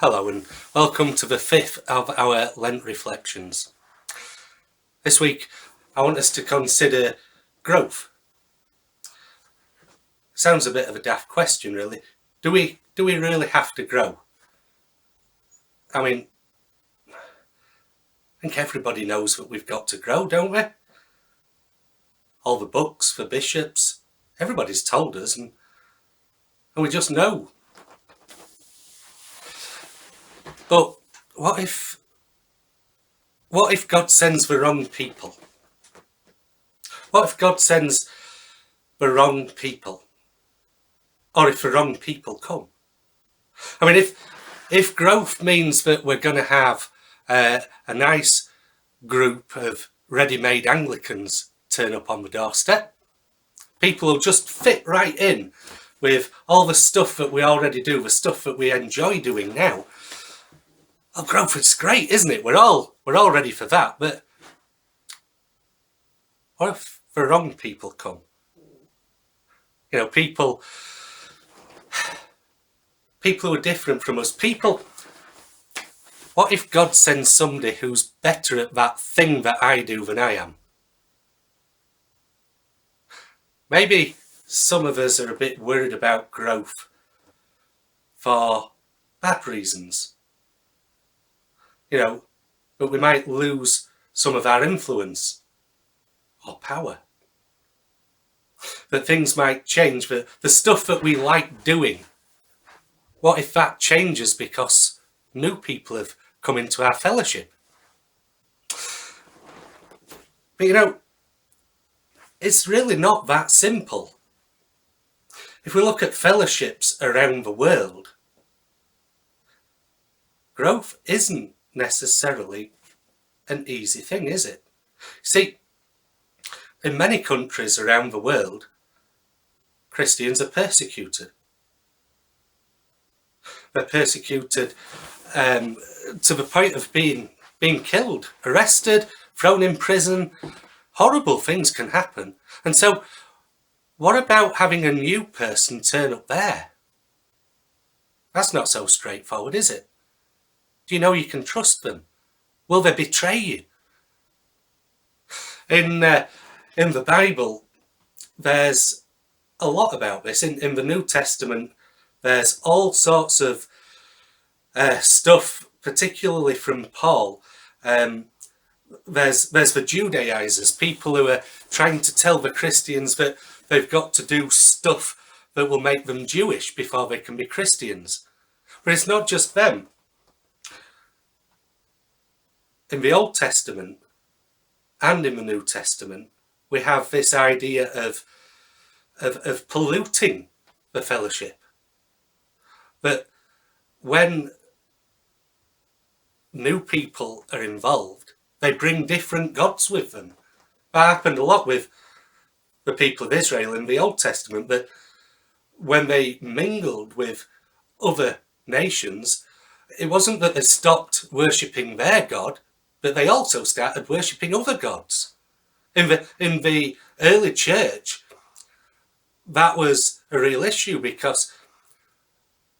Hello and welcome to the fifth of our Lent reflections. This week I want us to consider growth. Sounds a bit of a daft question, really. Do we really have to grow? I mean, I think everybody knows that we've got to grow, don't we? All the books for bishops, everybody's told us, and we just know. But what if God sends the wrong people? What if God sends the wrong people? Or if the wrong people come? I mean, if growth means that we're going to have a nice group of ready-made Anglicans turn up on the doorstep, people will just fit right in with all the stuff that we already do, the stuff that we enjoy doing now. Well, growth is great, isn't it? We're all ready for that. But what if the wrong people come? You know, people who are different from us. What if God sends somebody who's better at that thing that I do than I am? Maybe some of us are a bit worried about growth for bad reasons. You know, but we might lose some of our influence or power. That things might change, but the stuff that we like doing, what if that changes because new people have come into our fellowship? But you know, it's really not that simple. If we look at fellowships around the world, growth isn't necessarily an easy thing, is it? See, in many countries around the world, Christians are persecuted. They're persecuted to the point of being killed, arrested, thrown in prison. Horrible things can happen. And so, what about having a new person turn up there? That's not so straightforward, is it? Do you know you can trust them? Will they betray you? In the Bible, there's a lot about this. In the New Testament, there's all sorts of stuff, particularly from Paul. There's the Judaizers, people who are trying to tell the Christians that they've got to do stuff that will make them Jewish before they can be Christians. But it's not just them. In the Old Testament and in the New Testament, we have this idea of polluting the fellowship. That when new people are involved, they bring different gods with them. That happened a lot with the people of Israel in the Old Testament, that when they mingled with other nations, it wasn't that they stopped worshipping their God, but they also started worshipping other gods. In the early church, that was a real issue because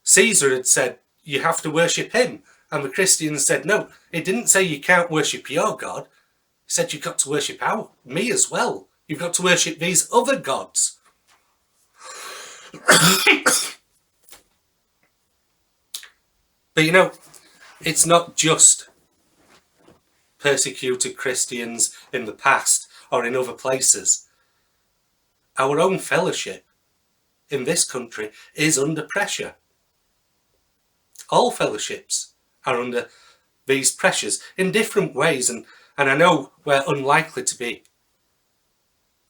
Caesar had said, you have to worship him. And the Christians said, no, it didn't say you can't worship your God. It said you've got to worship me as well. You've got to worship these other gods. But you know, it's not just persecuted Christians in the past or in other places. Our own fellowship in this country is under pressure. All fellowships are under these pressures in different ways, and I know we're unlikely to be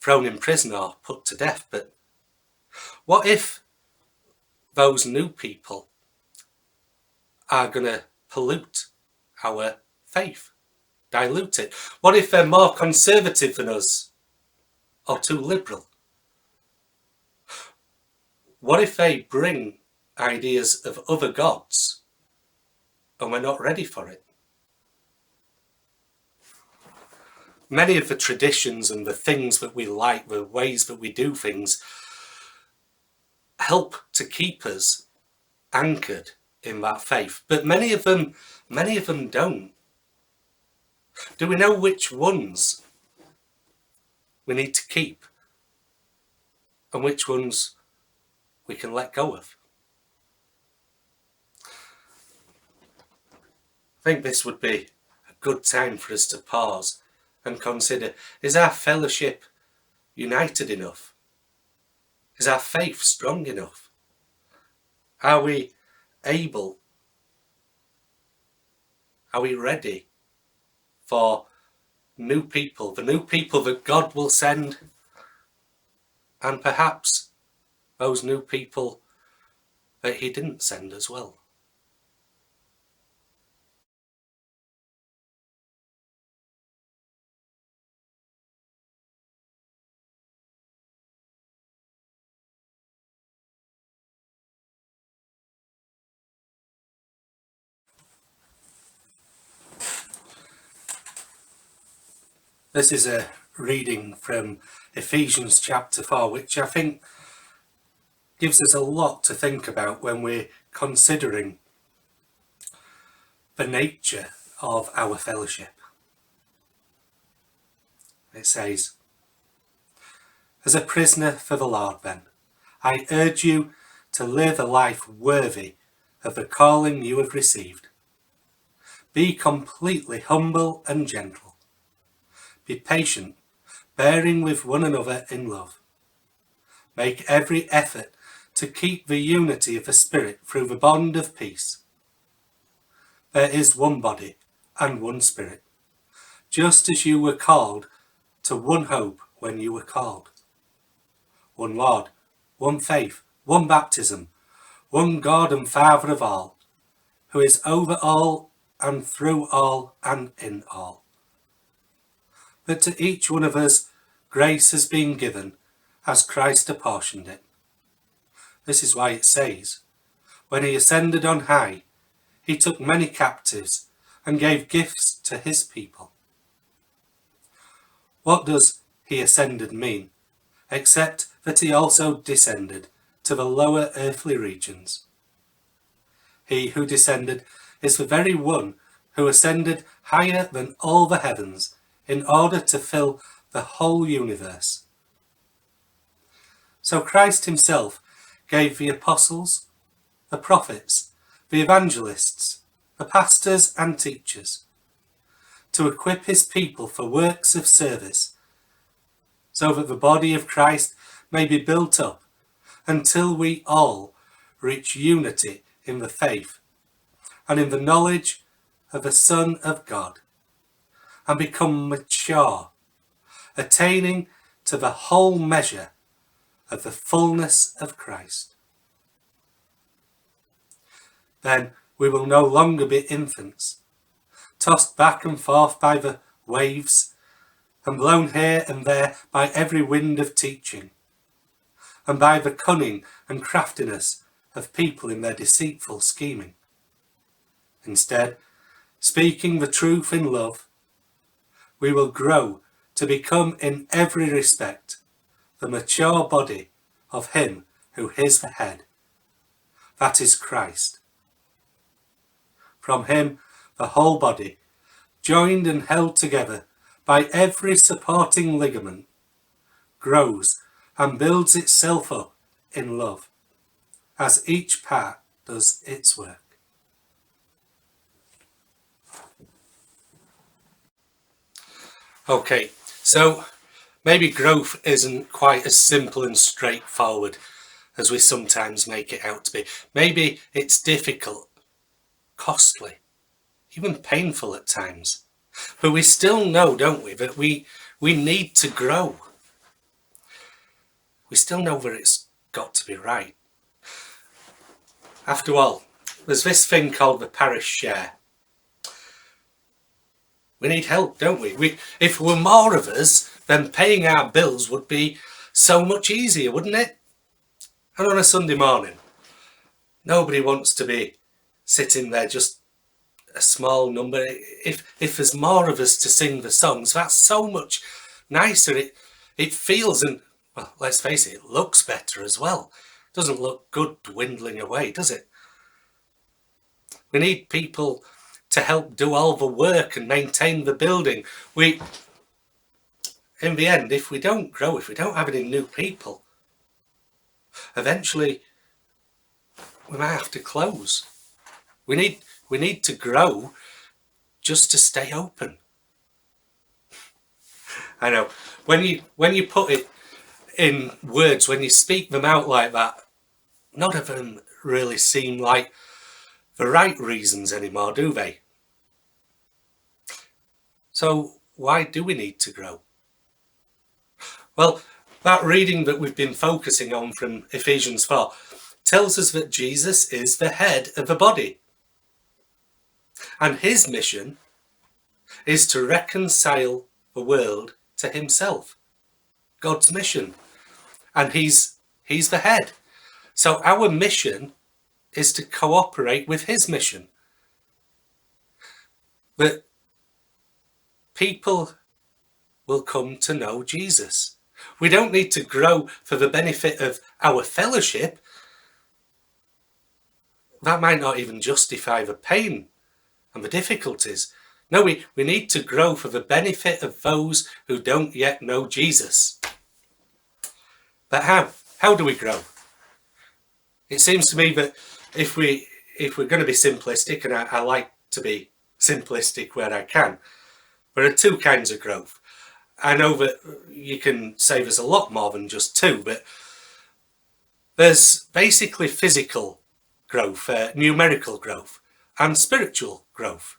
thrown in prison or put to death, but what if those new people are going to pollute our faith, dilute it? What if they're more conservative than us or too liberal? What if they bring ideas of other gods and we're not ready for it? Many of the traditions and the things that we like, the ways that we do things, help to keep us anchored in that faith, but many of them don't. Do we know which ones we need to keep and which ones we can let go of? I think this would be a good time for us to pause and consider, is our fellowship united enough? Is our faith strong enough? Are we able? Are we ready for new people, the new people that God will send, and perhaps those new people that he didn't send as well? This is a reading from Ephesians chapter 4, which I think gives us a lot to think about when we're considering the nature of our fellowship. It says, "As a prisoner for the Lord, then, I urge you to live a life worthy of the calling you have received. Be completely humble and gentle. Be patient, bearing with one another in love. Make every effort to keep the unity of the Spirit through the bond of peace. There is one body and one Spirit, just as you were called to one hope when you were called. One Lord, one faith, one baptism, one God and Father of all, who is over all and through all and in all. But to each one of us grace has been given as Christ apportioned it. This is why it says, when he ascended on high, he took many captives and gave gifts to his people." What does he ascended mean, except that he also descended to the lower earthly regions? He who descended is the very one who ascended higher than all the heavens in order to fill the whole universe. So Christ himself gave the apostles, the prophets, the evangelists, the pastors and teachers to equip his people for works of service, so that the body of Christ may be built up until we all reach unity in the faith and in the knowledge of the Son of God, and become mature, attaining to the whole measure of the fullness of Christ. Then we will no longer be infants, tossed back and forth by the waves, and blown here and there by every wind of teaching, and by the cunning and craftiness of people in their deceitful scheming. Instead, speaking the truth in love, we will grow to become in every respect the mature body of him who is the head, that is Christ. From him the whole body, joined and held together by every supporting ligament, grows and builds itself up in love, as each part does its work. Okay, so maybe growth isn't quite as simple and straightforward as we sometimes make it out to be. Maybe it's difficult, costly, even painful at times. But we still know, don't we, that we need to grow. We still know that it's got to be right. After all, there's this thing called the parish share. We need help, don't we? If there were more of us, then paying our bills would be so much easier, wouldn't it? And on a Sunday morning, nobody wants to be sitting there just a small number. If there's more of us to sing the songs, that's so much nicer. It feels, and well, let's face it, it looks better as well. It doesn't look good dwindling away, does it? We need people to help do all the work and maintain the building. In the end, if we don't grow, if we don't have any new people, eventually we might have to close. We need to grow just to stay open. I know, when you put it in words, when you speak them out like that, none of them really seem like the right reasons anymore, do they? So why do we need to grow? Well, that reading that we've been focusing on from Ephesians 4 tells us that Jesus is the head of the body. And his mission is to reconcile the world to himself. God's mission. And he's the head. So our mission is to cooperate with his mission. That people will come to know Jesus. We don't need to grow for the benefit of our fellowship. That might not even justify the pain and the difficulties. No, we need to grow for the benefit of those who don't yet know Jesus. But how? How do we grow? It seems to me that if we're going to be simplistic, and I like to be simplistic where I can, there are two kinds of growth. I know that you can say there's a lot more than just two, but there's basically physical growth, numerical growth, and spiritual growth.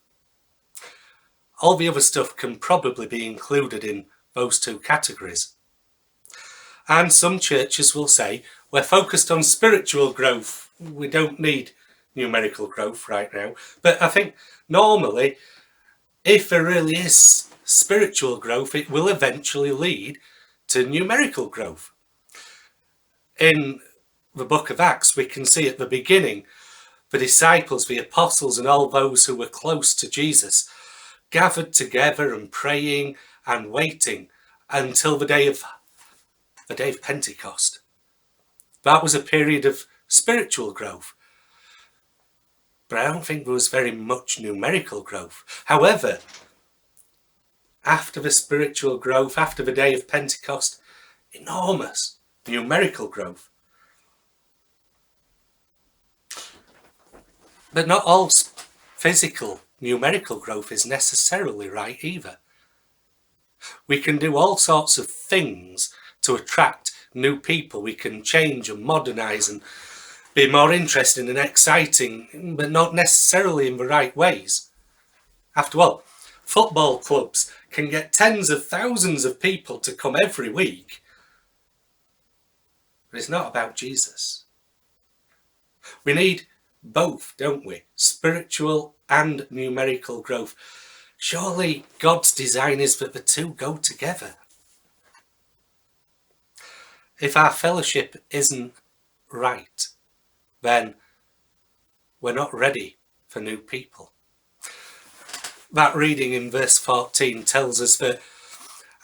All the other stuff can probably be included in those two categories. And some churches will say, we're focused on spiritual growth. We don't need numerical growth right now. But I think normally, if there really is spiritual growth, it will eventually lead to numerical growth. In the book of Acts, we can see at the beginning, the disciples, the apostles, and all those who were close to Jesus gathered together and praying and waiting until the day of Pentecost. That was a period of spiritual growth. But I don't think there was very much numerical growth. However, after the spiritual growth, after the day of Pentecost, enormous numerical growth. But not all physical numerical growth is necessarily right either. We can do all sorts of things to attract new people. We can change and modernise and be more interesting and exciting, but not necessarily in the right ways. After all, football clubs can get tens of thousands of people to come every week. But it's not about Jesus. We need both, don't we? Spiritual and numerical growth. Surely God's design is that the two go together. If our fellowship isn't right, then we're not ready for new people. That reading in verse 14 tells us that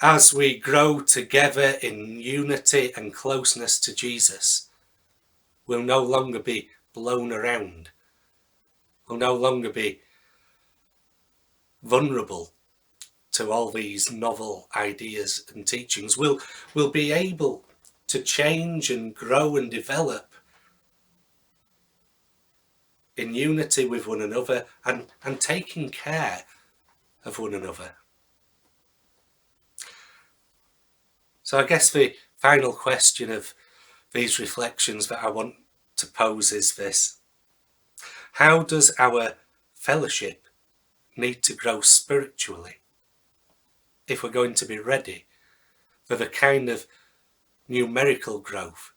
as we grow together in unity and closeness to Jesus, we'll no longer be blown around. We'll no longer be vulnerable to all these novel ideas and teachings. We'll be able to change and grow and develop in unity with one another and taking care of one another. So I guess the final question of these reflections that I want to pose is this: how does our fellowship need to grow spiritually if we're going to be ready for the kind of numerical growth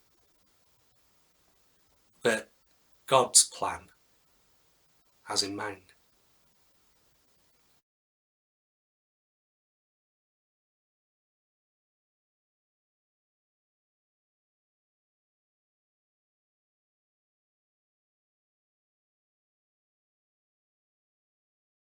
that God's plan has in mind?